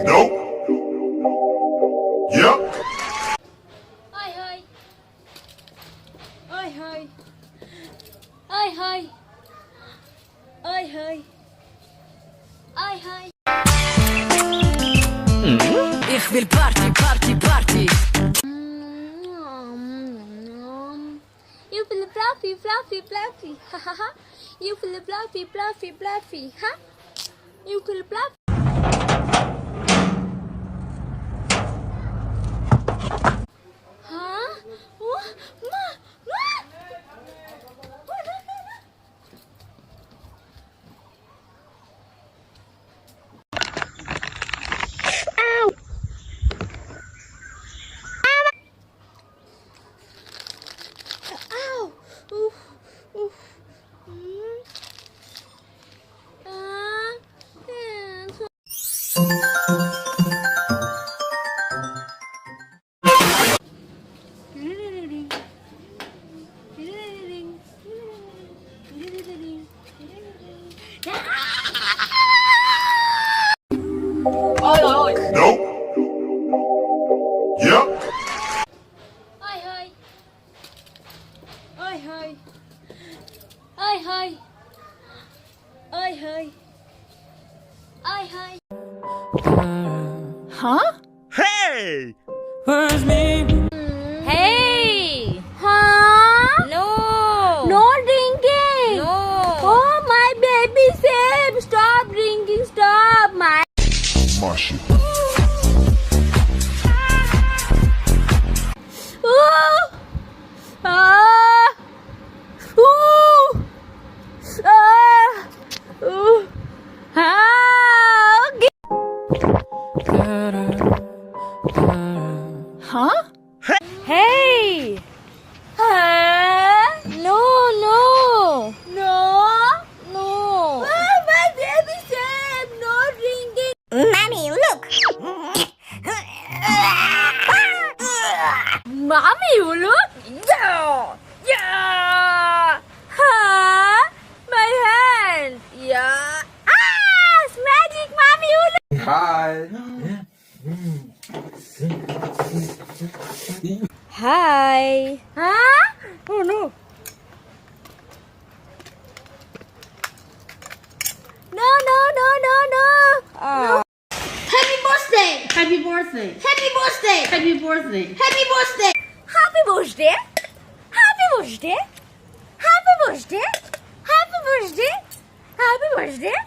Nope. Yep. Oi, oi. Oi, oi. Oi, oi. Oi, oi. Oi, oi. Ich will Party, Party, Party. You feel fluffy, fluffy, fluffy. Ha ha ha. You feel fluffy, fluffy, fluffy. Ha. You feel fluffy. Huh? What? Ma, ma. What? No, no, no. Ow! Oof, oof. Nope. Yep. Oi, oi. Oi, oi. Oi, oi. Oi, oi. Oi, oi. Huh? Hey! Where's me? Hey! Huh? No. No drinking! No. Oh, my baby said stop drinking, stop! My Marsha. Ooh! Ah! Ooh! Ah! Ooh! Ah! Okay. Huh? Hey! Huh? No, no. No? No. Oh, my baby said no drinking. Mommy, look. Mommy, you look? Yeah! Yeah! Huh? My hand! Yeah! Ah! It's magic, Mommy, you look! Hi. Hi. Huh? Oh no. No, no, no, no, no! Ah. Happy birthday! Happy birthday. Happy birthday! Happy birthday. Happy birthday! Happy birthday! Happy birthday! Happy birthday! Happy birthday! Happy birthday!